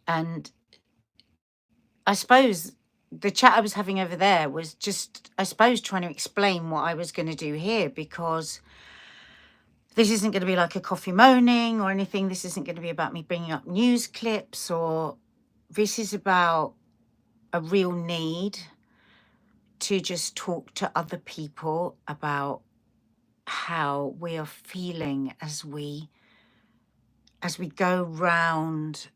And I suppose the chat I was having over there was just, I suppose, trying to explain what I was going to do here, because this isn't going to be like a coffee moaning or anything. This isn't going to be about me bringing up news clips, or this is about a real need to just talk to other people about how we are feeling as we go round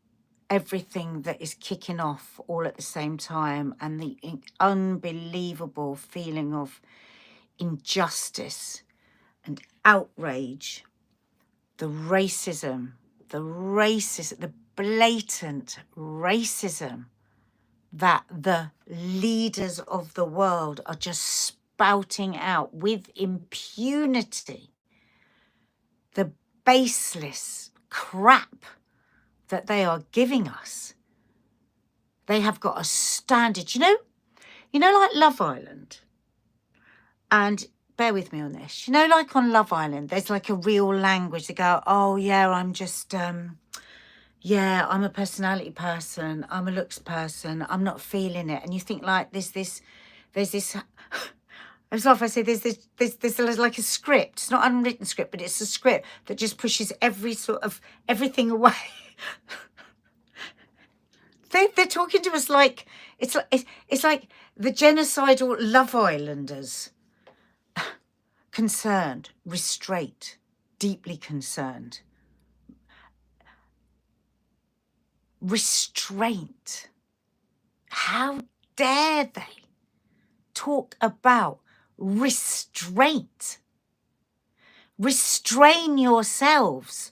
everything that is kicking off all at the same time, and the unbelievable feeling of injustice and outrage, the racism, the blatant racism that the leaders of the world are just spouting out with impunity, the baseless crap that they are giving us. They have got a standard, you know, like Love Island. And bear with me on this. You know, like on Love Island, there's like a real language. They go, oh yeah, I'm just, yeah, I'm a personality person. I'm a looks person. I'm not feeling it. And you think like there's this, as if I say, there's like a script. It's not an unwritten script, but it's a script that just pushes everything away. They're talking to us like it's like the genocidal Love Islanders. Concerned, restraint, deeply concerned. Restraint. How dare they talk about restraint? Restrain yourselves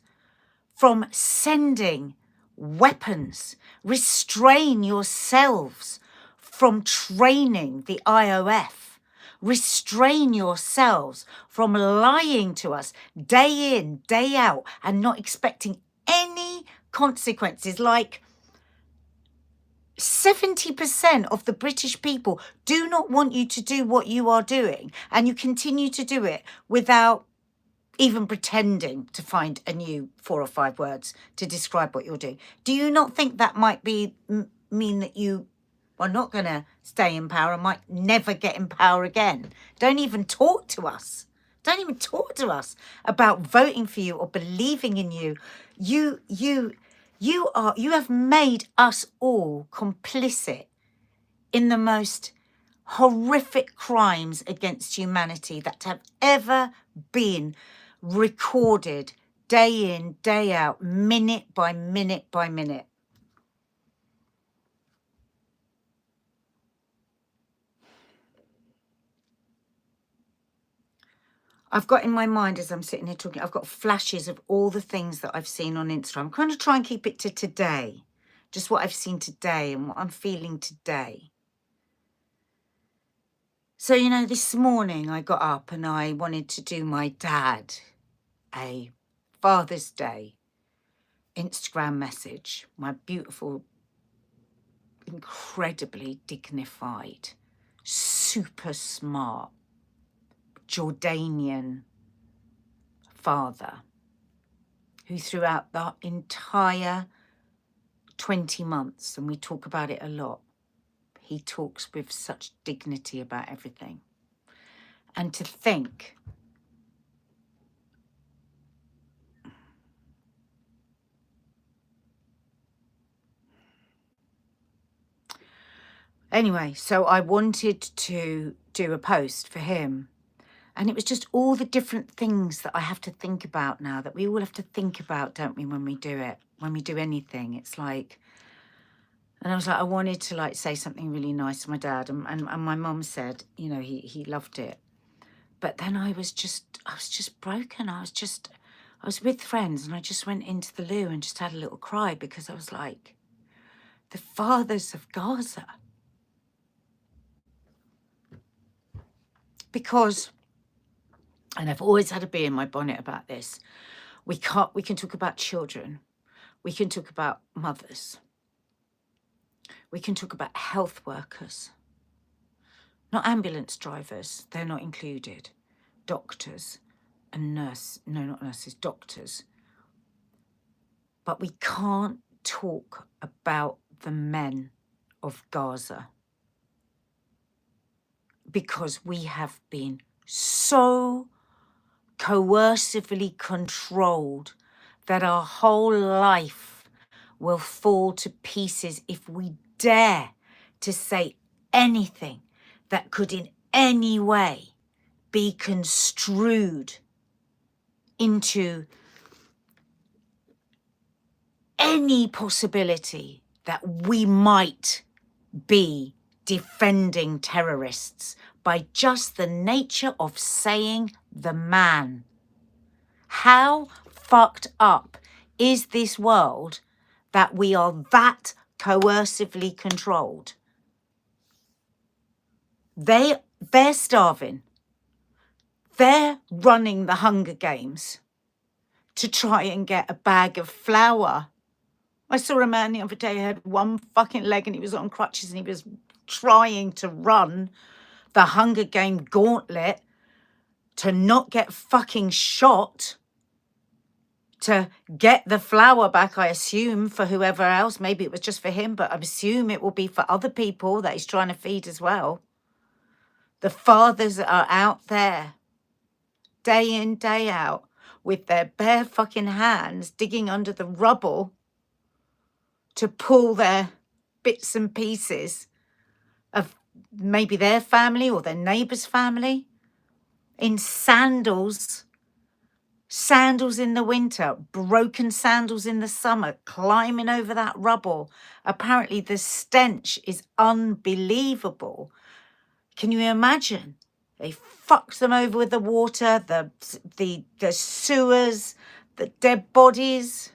from sending weapons. Restrain yourselves from training the IOF. Restrain yourselves from lying to us day in, day out, and not expecting any consequences. Like 70% of the British people do not want you to do what you are doing, and you continue to do it without even pretending to find a new 4 or 5 words to describe what you're doing. Do you not think that might be mean that you are not going to stay in power and might never get in power again? Don't even talk to us. Don't even talk to us about voting for you or believing in you. You have made us all complicit in the most horrific crimes against humanity that have ever been recorded, day in, day out, minute by minute by minute. I've got in my mind, as I'm sitting here talking, I've got flashes of all the things that I've seen on Instagram. I'm going to try and keep it to today, just what I've seen today and what I'm feeling today. So, you know, this morning I got up and I wanted to do my dad a Father's Day Instagram message. My beautiful, incredibly dignified, super smart Jordanian father, who throughout the entire 20 months, and we talk about it a lot, he talks with such dignity about everything. And to think anyway, so I wanted to do a post for him, and it was just all the different things that I have to think about now, that we all have to think about, don't we, when we do it, when we do anything. It's like, and I was like, I wanted to like say something really nice to my dad, and my mum said, you know, he loved it. But then I was just broken. I was with friends, and I just went into the loo and just had a little cry, because I was like, the fathers of Gaza. Because, and I've always had a bee in my bonnet about this, we can talk about children, we can talk about mothers, we can talk about health workers, not ambulance drivers, they're not included, doctors and not nurses, doctors. But we can't talk about the men of Gaza because we have been so coercively controlled that our whole life will fall to pieces if we dare to say anything that could in any way be construed into any possibility that we might be defending terrorists by just the nature of saying the man. How fucked up is this world that we are that coercively controlled? They're starving. They're running the Hunger Games to try and get a bag of flour. I saw a man the other day who had one fucking leg and he was on crutches and he was trying to run the Hunger Game gauntlet to not get fucking shot, to get the flour back, I assume, for whoever else. Maybe it was just for him, but I assume it will be for other people that he's trying to feed as well. The fathers are out there, day in, day out, with their bare fucking hands digging under the rubble to pull their bits and pieces of maybe their family or their neighbour's family in sandals in the winter, broken sandals in the summer, climbing over that rubble. Apparently the stench is unbelievable. Can you imagine? They fucked them over with the water, the sewers, the dead bodies.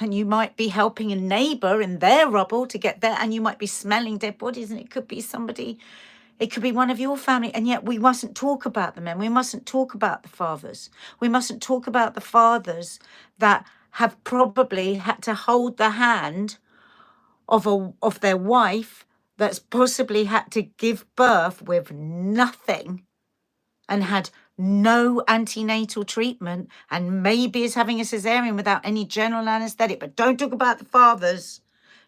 And you might be helping a neighbour in their rubble to get there, and you might be smelling dead bodies, and it could be somebody, it could be one of your family, and yet we mustn't talk about the men. We mustn't talk about the fathers. We mustn't talk about the fathers that have probably had to hold the hand of their wife that's possibly had to give birth with nothing and had no antenatal treatment and maybe is having a cesarean without any general anaesthetic. But don't talk about the fathers.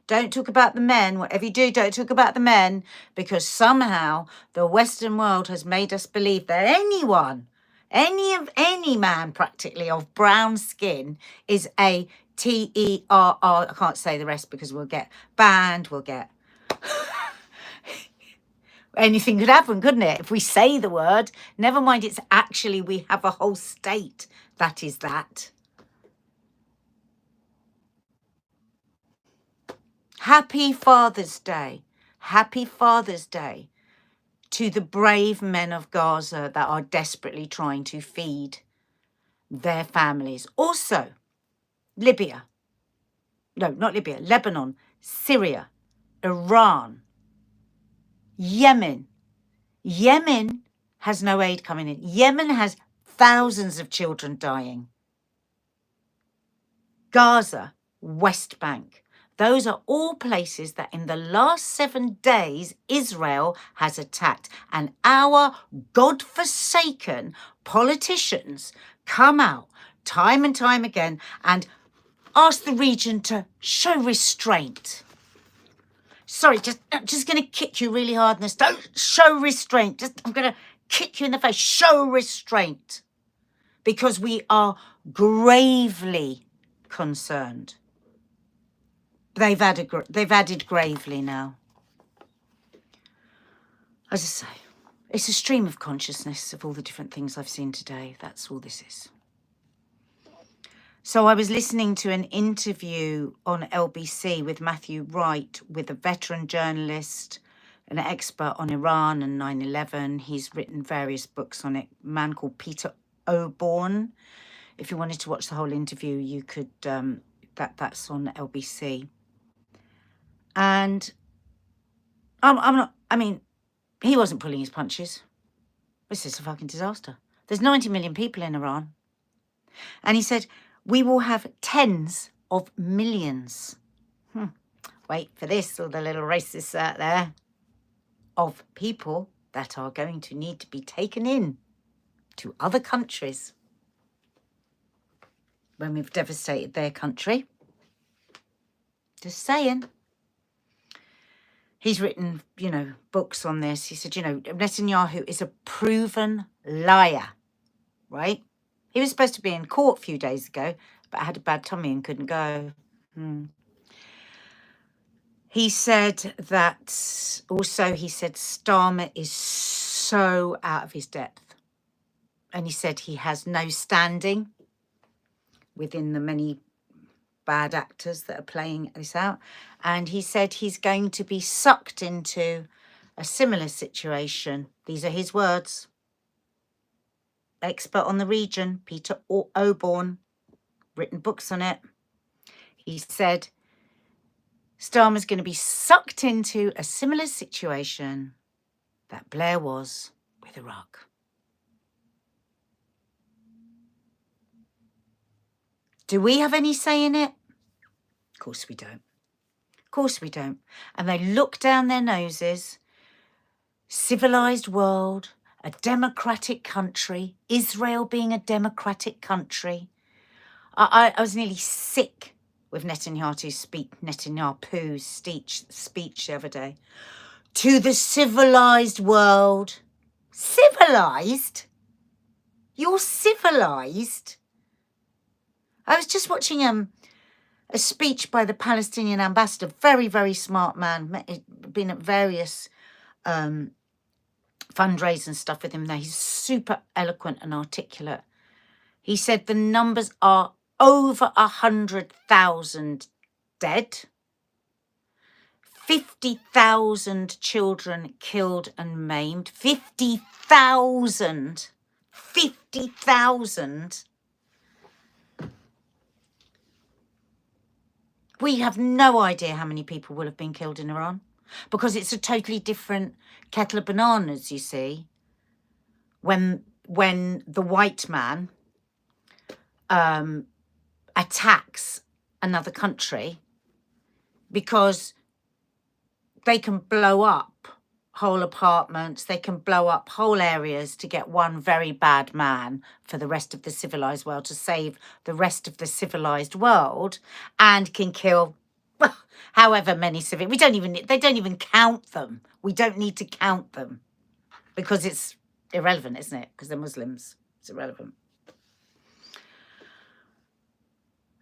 Don't talk about the men. Whatever you do, don't talk about the men, because somehow the Western world has made us believe that anyone, any man practically of brown skin is a TERR. I can't say the rest because we'll get banned, we'll get... Anything could happen, couldn't it? If we say the word, never mind it's actually, we have a whole state that is that. Happy Father's Day. Happy Father's Day to the brave men of Gaza that are desperately trying to feed their families. Also, Libya. No, not Libya. Lebanon, Syria, Iran, Yemen. Yemen has no aid coming in. Yemen has thousands of children dying. Gaza, West Bank. Those are all places that in the last 7 days, Israel has attacked. And our godforsaken politicians come out time and time again and ask the region to show restraint. Sorry, I'm just going to kick you really hard in this. Don't show restraint. I'm going to kick you in the face. Show restraint. Because we are gravely concerned. They've added gravely now. As I say, it's a stream of consciousness of all the different things I've seen today. That's all this is. So I was listening to an interview on LBC with Matthew Wright, with a veteran journalist, an expert on Iran and 9/11. He's written various books on it. A man called Peter Oborn. If you wanted to watch the whole interview, you could. That's on LBC. And I'm not. I mean, he wasn't pulling his punches. This is a fucking disaster. There's 90 million people in Iran, and he said, we will have tens of millions. Wait for this, all the little racists out there, of people that are going to need to be taken in to other countries when we've devastated their country. Just saying. He's written, you know, books on this. He said, you know, Netanyahu is a proven liar, right? He was supposed to be in court a few days ago, but had a bad tummy and couldn't go. He said that, also he said Starmer is so out of his depth. And he said he has no standing within the many bad actors that are playing this out. And he said he's going to be sucked into a similar situation. These are his words. Expert on the region, Peter Oborn, written books on it. He said Starmer's going to be sucked into a similar situation that Blair was with Iraq. Do we have any say in it? Of course we don't. Of course we don't. And they look down their noses. Civilized world, a democratic country, Israel being a democratic country. I was nearly sick with Netanyahu's speech the other day. To the civilized world. Civilized? You're civilized? I was just watching a speech by the Palestinian ambassador, very, very smart man, been at various fundraisers and stuff with him there. He's super eloquent and articulate. He said the numbers are over 100,000 dead, 50,000 children killed and maimed, 50,000. 50,000. We have no idea how many people will have been killed in Iran because it's a totally different kettle of bananas, you see, when the white man attacks another country, because they can blow up whole apartments, they can blow up whole areas to get one very bad man for the rest of the civilized world, to save the rest of the civilized world, and can kill however many civilians. They don't even count them. We don't need to count them because it's irrelevant, isn't it? Because they're Muslims. It's irrelevant.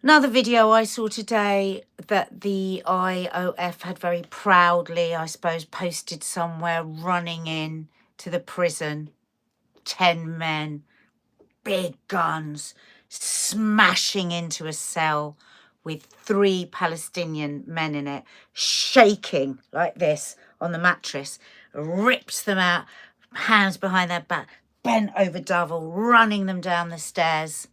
Another video I saw today that the IOF had very proudly, I suppose, posted somewhere, running in to the prison. 10 men, big guns, smashing into a cell with 3 Palestinian men in it, shaking like this on the mattress, rips them out, hands behind their back, bent over double, running them down the stairs.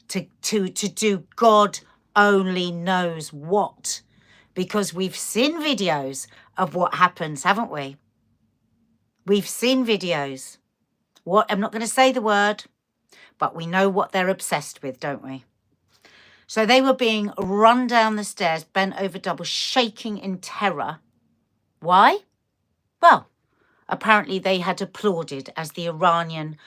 To do God only knows what, because we've seen videos of what happens, haven't we? We've seen videos. I'm not going to say the word, but we know what they're obsessed with, don't we? So they were being run down the stairs, bent over double, shaking in terror. Why? Well, apparently they had applauded as the Iranian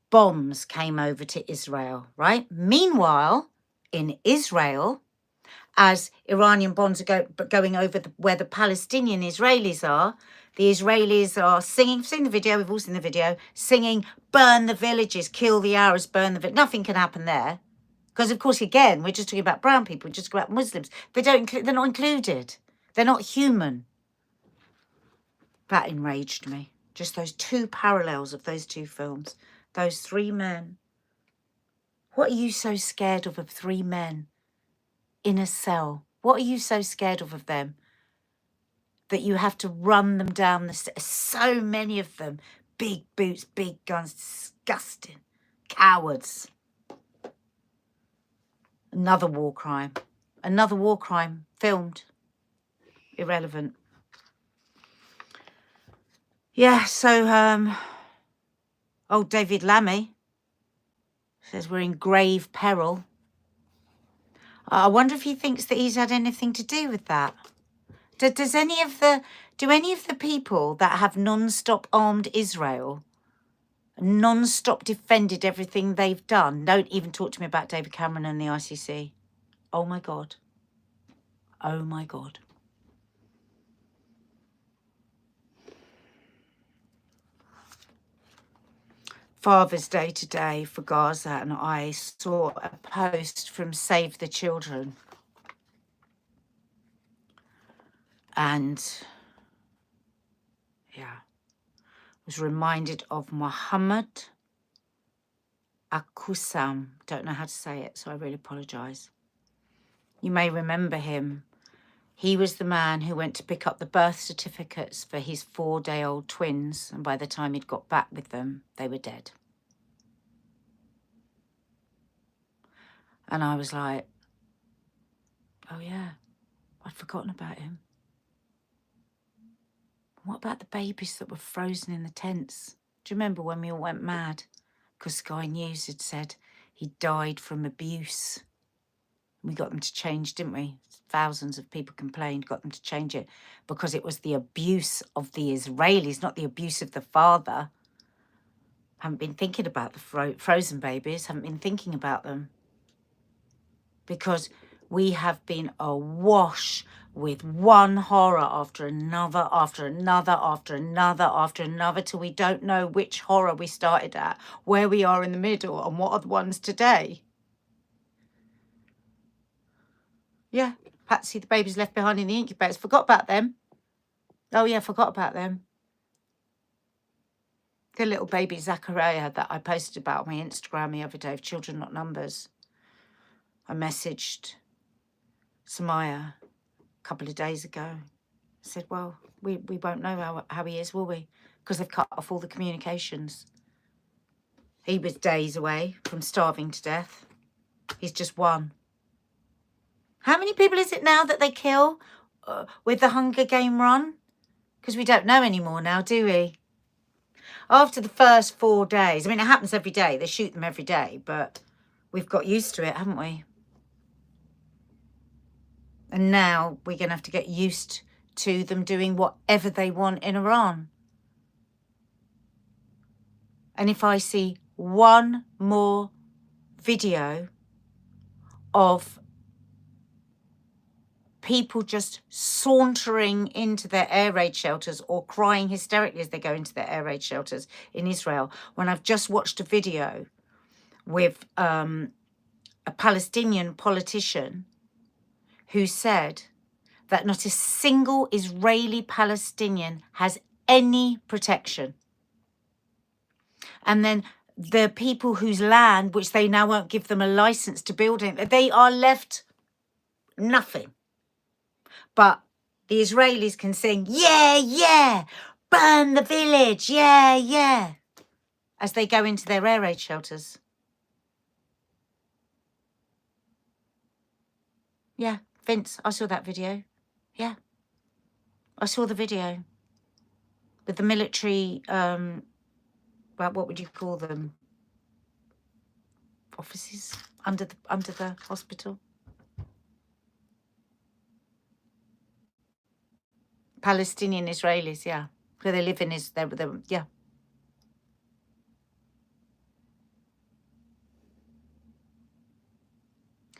bombs came over to Israel, right? Meanwhile, in Israel, as Iranian bombs are going over where the Palestinian Israelis are, the Israelis are singing. Seen the video, we've all seen the video, singing, burn the villages, kill the Arabs, burn the village. Nothing can happen there. Because, of course, again, we're just talking about brown people, we're just talking about Muslims. They're not included. They're not human. That enraged me. Just those 2 parallels of those 2 films. Those 3 men. What are you so scared of 3 men in a cell? What are you so scared of them that you have to run them down the stairs? So many of them. Big boots, big guns. Disgusting. Cowards. Another war crime. Another war crime filmed. Irrelevant. Yeah, so old David Lammy says we're in grave peril. I wonder if he thinks that he's had anything to do with that. Do any of the people that have non-stop armed Israel, non-stop defended everything they've done? Don't even talk to me about David Cameron and the ICC. Oh my God. Oh my God. Father's Day today for Gaza, and I saw a post from Save the Children. And yeah, was reminded of Muhammad Akusam. Don't know how to say it, so I really apologise. You may remember him. He was the man who went to pick up the birth certificates for his 4-day-old twins, and by the time he'd got back with them, they were dead. And I was like, oh yeah, I'd forgotten about him. What about the babies that were frozen in the tents? Do you remember when we all went mad? Because Sky News had said he died from abuse. We got them to change, didn't we? Thousands of people complained, got them to change it because it was the abuse of the Israelis, not the abuse of the father. Haven't been thinking about the frozen babies, haven't been thinking about them. Because we have been awash with one horror after another, after another, after another, after another, till we don't know which horror we started at, where we are in the middle, and what are the ones today. Yeah, Patsy, the babies left behind in the incubators. Forgot about them. Oh, yeah, forgot about them. The little baby Zachariah that I posted about on my Instagram the other day of Children Not Numbers. I messaged Samaya a couple of days ago. I said, well, we won't know how he is, will we? Because they've cut off all the communications. He was days away from starving to death. He's just one. How many people is it now that they kill with the Hunger Game run? Because we don't know anymore now, do we? After the first 4 days, I mean, it happens every day. They shoot them every day, but we've got used to it, haven't we? And now we're going to have to get used to them doing whatever they want in Iran. And if I see one more video of people just sauntering into their air raid shelters or crying hysterically as they go into their air raid shelters in Israel, when I've just watched a video with a Palestinian politician who said that not a single Israeli Palestinian has any protection. And then the people whose land, which they now won't give them a license to build in, they are left nothing. But the Israelis can sing, yeah, yeah, burn the village, yeah, yeah, as they go into their air raid shelters. Yeah, Vince, I saw that video. Yeah, I saw the video with the military, well, what would you call them? Offices under the hospital. Palestinian Israelis, yeah. Where they live in is, yeah.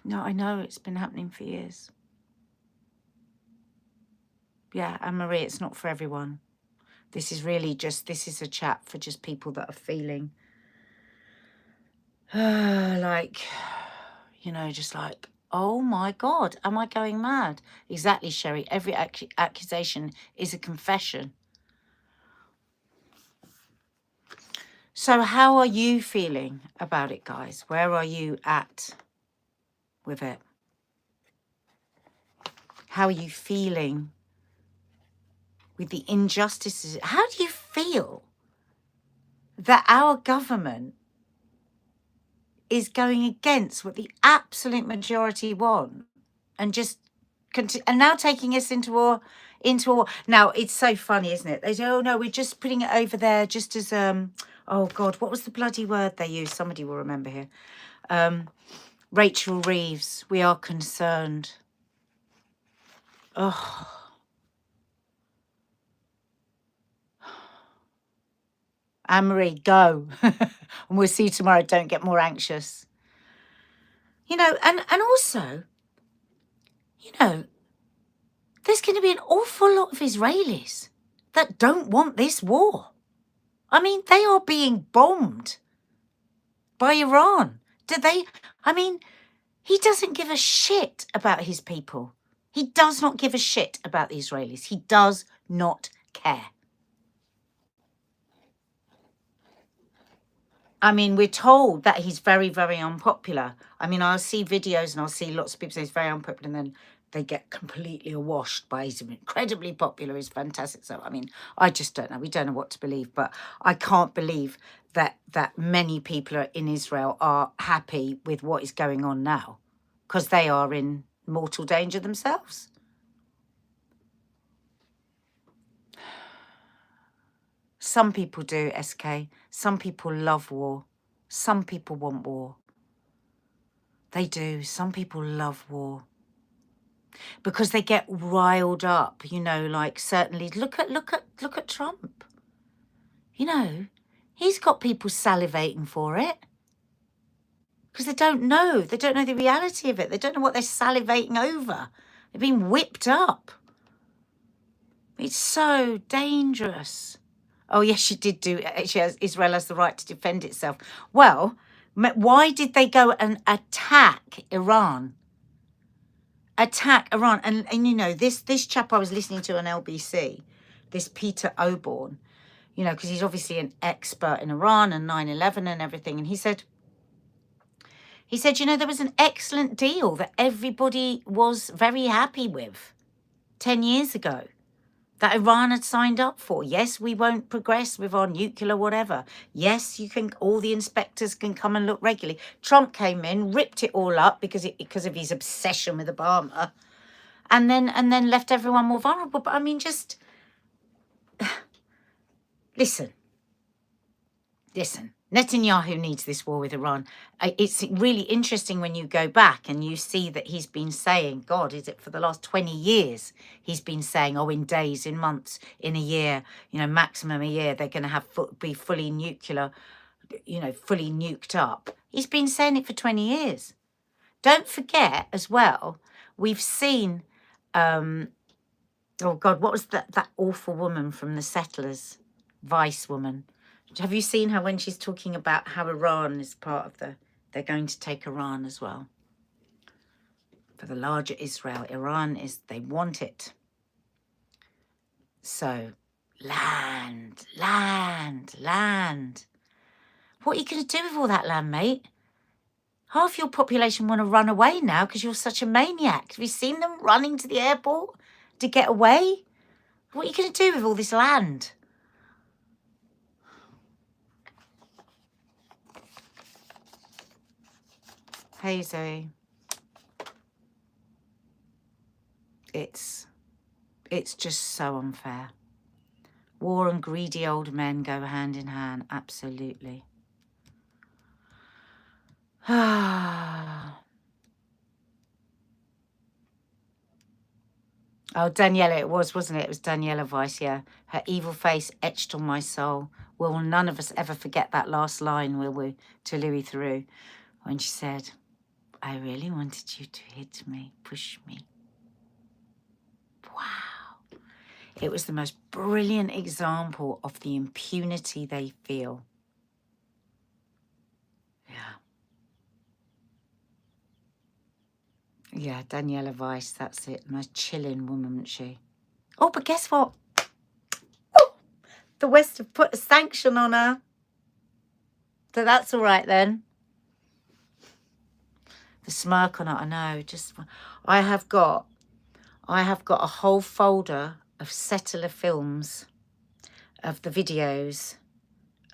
No, I know, it's been happening for years. Yeah, Anne-Marie, it's not for everyone. This is really just, this is a chat for just people that are feeling like, you know, just like, oh my God, am I going mad? Exactly, Sherry. Every accusation is a confession. So how are you feeling about it, guys? Where are you at with it? How are you feeling with the injustices? How do you feel that our government is going against what the absolute majority want and just and now taking us into war? Now, it's so funny, isn't it? They say, oh no, we're just putting it over there just as oh God, what was the bloody word they used? Somebody will remember here. Rachel Reeves, we are concerned. Oh. Anne-Marie, go. And we'll see you tomorrow. Don't get more anxious. You know, and also, you know, there's going to be an awful lot of Israelis that don't want this war. I mean, they are being bombed by Iran. He doesn't give a shit about his people. He does not give a shit about the Israelis. He does not care. I mean, we're told that he's very, very unpopular. I mean, I'll see videos and I'll see lots of people say he's very unpopular, and then they get completely awashed by he's incredibly popular, he's fantastic. So, I mean, I just don't know. We don't know what to believe, but I can't believe that many people in Israel are happy with what is going on now, because they are in mortal danger themselves. Some people do, SK. Some people love war. Some people want war. They do. Some people love war. Because they get riled up, you know, like certainly look at Trump. You know, he's got people salivating for it. Because they don't know the reality of it. They don't know what they're salivating over. They're being whipped up. It's so dangerous. Oh, yes, she did do. Israel has the right to defend itself. Well, why did they go and attack Iran? And you know, this chap I was listening to on LBC, this Peter Oborn, you know, because he's obviously an expert in Iran and 9/11 and everything. And he said, you know, there was an excellent deal that everybody was very happy with 10 years ago that Iran had signed up for. Yes, we won't progress with our nuclear whatever. Yes, all the inspectors can come and look regularly. Trump came in, ripped it all up because of his obsession with Obama, and then left everyone more vulnerable. But I mean, just listen. Netanyahu needs this war with Iran. It's really interesting when you go back and you see that he's been saying, God, is it for the last 20 years? He's been saying, oh, in days, in months, in a year, you know, maximum a year, they're going to be fully nuclear, you know, fully nuked up. He's been saying it for 20 years. Don't forget as well, we've seen, oh God, what was that awful woman from the Settlers, Vice woman? Have you seen her when she's talking about how Iran is part of they're going to take Iran as well? For the larger Israel, they want it. So, land. What are you going to do with all that land, mate? Half your population want to run away now because you're such a maniac. Have you seen them running to the airport to get away? What are you going to do with all this land? Hey, Zoe. It's just so unfair. War and greedy old men go hand in hand, absolutely. Oh, Daniela, it was, wasn't it? It was Daniela Weiss, yeah. Her evil face etched on my soul. Will none of us ever forget that last line, will we, to Louis Theroux, when she said, I really wanted you to hit me, push me. Wow. It was the most brilliant example of the impunity they feel. Yeah, Daniela Weiss, that's it. The most chilling woman, isn't she? Oh, but guess what? Oh, the West have put a sanction on her. So that's all right then. The smirk on it, I know. I have got a whole folder of settler films, of the videos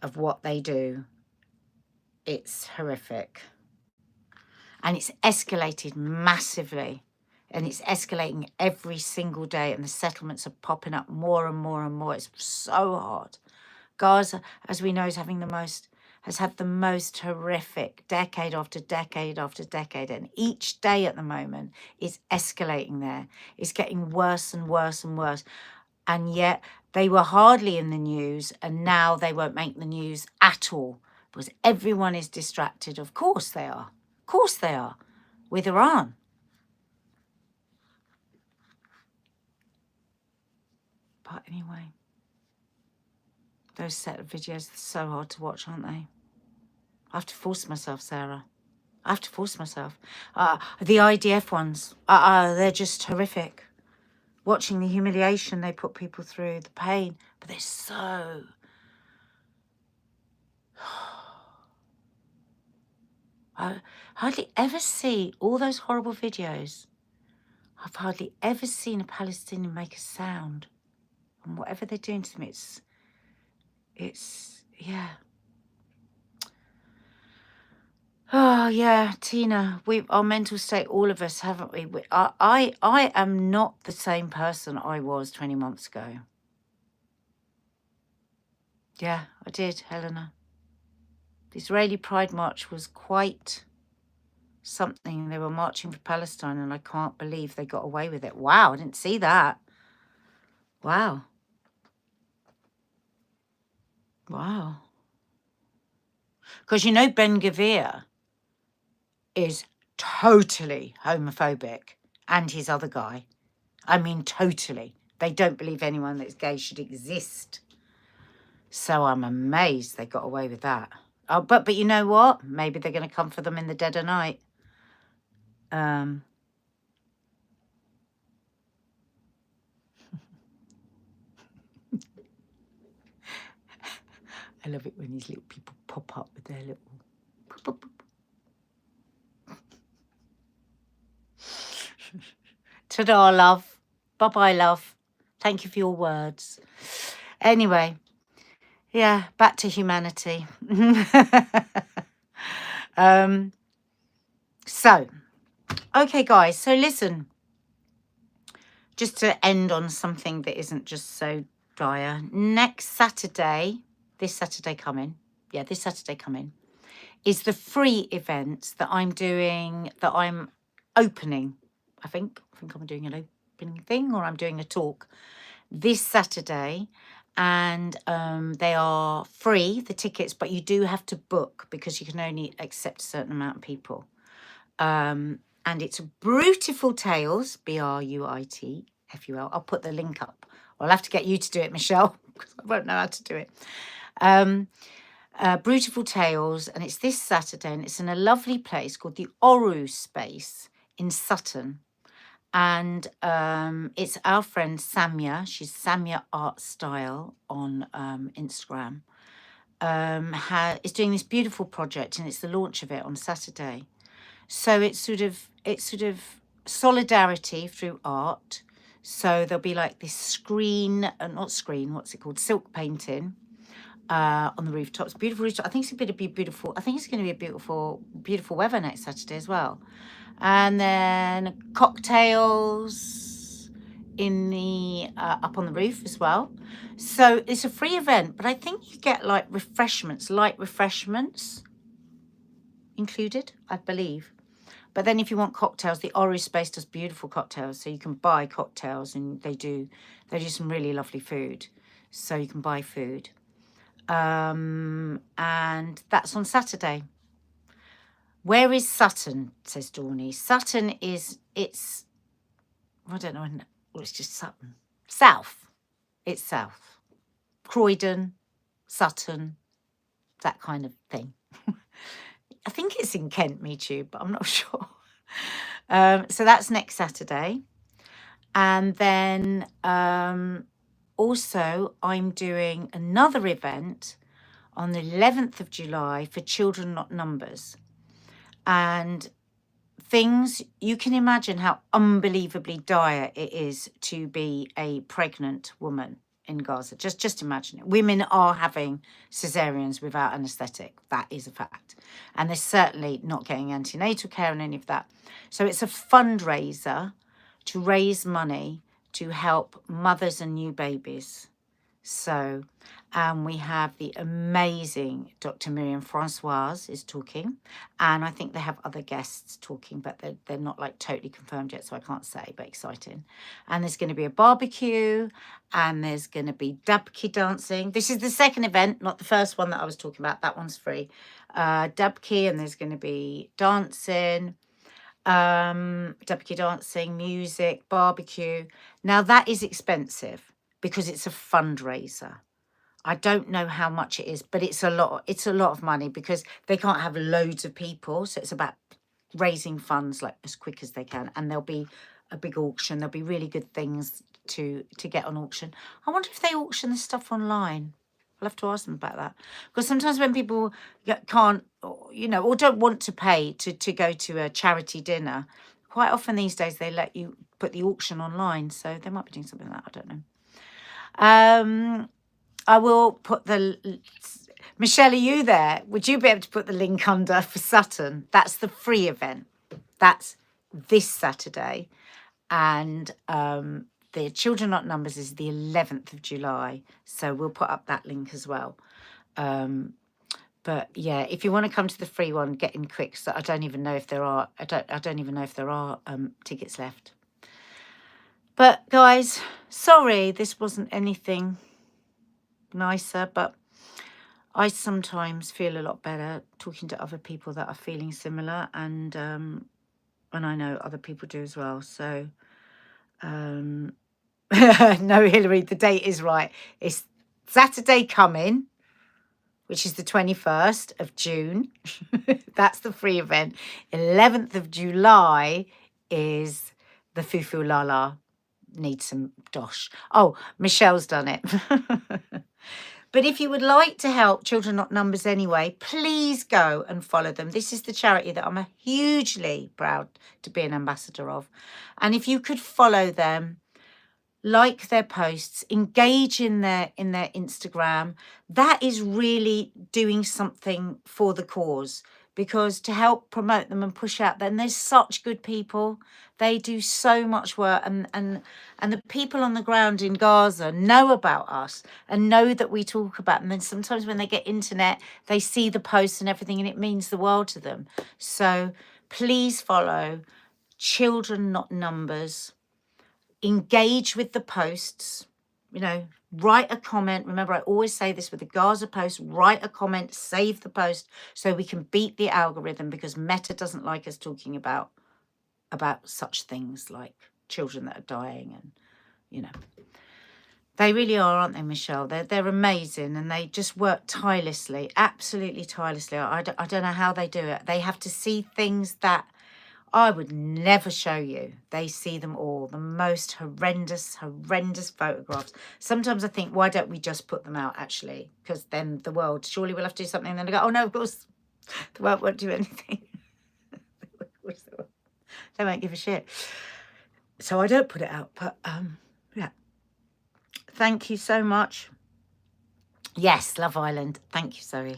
of what they do. It's horrific. And it's escalated massively. And it's escalating every single day. And the settlements are popping up more and more and more. It's so hard. Gaza, as we know, has had the most horrific decade after decade after decade. And each day at the moment is escalating there. It's getting worse and worse and worse. And yet they were hardly in the news. And now they won't make the news at all. Because everyone is distracted. Of course they are. Of course they are. With Iran. anyway. Those set of videos are so hard to watch, aren't they? I have to force myself, Sarah. I have to force myself. The IDF ones, they're just horrific. Watching the humiliation they put people through, the pain, but they're so... I hardly ever see all those horrible videos. I've hardly ever seen a Palestinian make a sound. And whatever they're doing to me, it's, yeah. Oh, yeah, Tina, our mental state, all of us, haven't we? I am not the same person I was 20 months ago. Yeah, I did, Helena. The Israeli Pride March was quite something. They were marching for Palestine, and I can't believe they got away with it. Wow, I didn't see that. Wow. Wow. Because you know Ben Gvir is totally homophobic, and his other guy. I mean, totally. They don't believe anyone that's gay should exist. So I'm amazed they got away with that. Oh, but you know what? Maybe they're going to come for them in the dead of night. I love it when these little people pop up with their little... Ta-da, love. Bye-bye, love. Thank you for your words. Anyway, yeah, back to humanity. So, okay, guys. So listen, just to end on something that isn't just so dire. Next Saturday, this Saturday coming, is the free event that I'm doing, that I'm opening. I think I'm doing an opening thing, or I'm doing a talk this Saturday, and they are free, the tickets, but you do have to book because you can only accept a certain amount of people. And it's Brutiful Tales, BRUITFUL. I'll put the link up. I'll have to get you to do it, Michelle, because I won't know how to do it. Brutiful Tales, and it's this Saturday, and it's in a lovely place called the Oru Space in Sutton. And it's our friend Samia. She's Samia Art Style on Instagram. Is doing this beautiful project, and it's the launch of it on Saturday. So it's sort of solidarity through art. So there'll be like this silk painting on the rooftops. Beautiful rooftop. I think it's going to be beautiful. I think it's going to be beautiful weather next Saturday as well. And then cocktails in the up on the roof as well. So it's a free event, but I think you get like light refreshments included, I believe. But then if you want cocktails, the Oru Space does beautiful cocktails. So you can buy cocktails, and they do some really lovely food. So you can buy food. And that's on Saturday. Where is Sutton, says Dawny. Sutton I don't know, it's just Sutton. South. It's south. Croydon, Sutton, that kind of thing. I think it's in Kent, me too, but I'm not sure. So that's next Saturday. And then also I'm doing another event on the 11th of July for Children Not Numbers. And you can imagine how unbelievably dire it is to be a pregnant woman in Gaza. Just imagine it. Women are having cesareans without anaesthetic. That is a fact. And they're certainly not getting antenatal care and any of that. So it's a fundraiser to raise money to help mothers and new babies. So, we have the amazing Dr. Miriam Francoise is talking, and I think they have other guests talking, but they're not like totally confirmed yet, so I can't say, but exciting. And there's going to be a barbecue, and there's going to be dabki dancing. This is the second event, not the first one that I was talking about. That one's free. Dabki, and there's going to be dancing. Dabki dancing, music, barbecue. Now that is expensive, because it's a fundraiser. I don't know how much it is, but it's a lot. It's a lot of money because they can't have loads of people. So it's about raising funds like as quick as they can. And there'll be a big auction. There'll be really good things to get on auction. I wonder if they auction this stuff online. I'll have to ask them about that. Because sometimes when people can't, you know, or don't want to pay to go to a charity dinner, quite often these days they let you put the auction online. So they might be doing something like that. I don't know. I will put the... Michelle, are you there? Would you be able to put the link under for Sutton? That's the free event. That's this Saturday. And the Children Not Numbers is the 11th of July. So we'll put up that link as well. But yeah, if you want to come to the free one, get in quick. So I don't even know if there are... I don't even know if there are tickets left. But guys, sorry, this wasn't anything nicer, but I sometimes feel a lot better talking to other people that are feeling similar, and I know other people do as well. So no, Hillary, the date is right. It's Saturday coming, which is the 21st of June. That's the free event. 11th of July is the Fufu Lala. Need some dosh. Oh, Michelle's done it. But if you would like to help Children Not Numbers anyway, please go and follow them. This is the charity that I'm hugely proud to be an ambassador of. And if you could follow them, like their posts, engage in their Instagram, that is really doing something for the cause. Because to help promote them and push out them, there's such good people. They do so much work, and the people on the ground in Gaza know about us and know that we talk about them. And sometimes when they get internet, they see the posts and everything, and it means the world to them. So please follow Children Not Numbers. Engage with the posts, you know, write a comment. Remember, I always say this with the Gaza post, write a comment, save the post so we can beat the algorithm, because Meta doesn't like us talking about such things like children that are dying. And, you know, they really are, aren't they, Michelle? They're amazing, and they just work tirelessly, absolutely tirelessly. I don't know how they do it. They have to see things that I would never show you. They see them all. The most horrendous photographs. Sometimes I think, why don't we just put them out, actually? Because then the world, surely we'll have to do something. And then I go, oh, no, of course, the world won't do anything. They won't give a shit. So I don't put it out. But, yeah. Thank you so much. Yes, Love Island. Thank you, Zoe.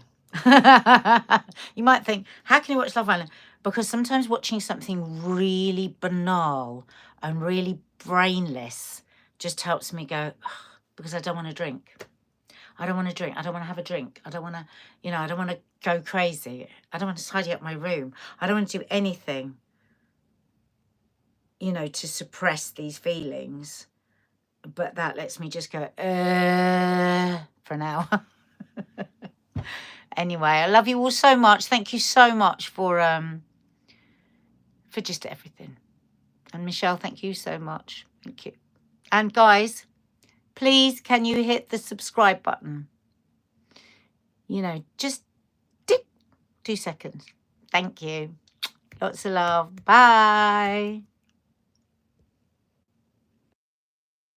You might think, how can you watch Love Island? Because sometimes watching something really banal and really brainless just helps me go, because I don't want to drink. I don't want to drink. I don't want to have a drink. I don't want to, you know, I don't want to go crazy. I don't want to tidy up my room. I don't want to do anything, you know, to suppress these feelings. But that lets me just go, for now. Anyway, I love you all so much. Thank you so much for just everything. And Michelle, thank you so much. Thank you. And guys, please, can you hit the subscribe button? You know, just 2 seconds. Thank you. Lots of love. Bye.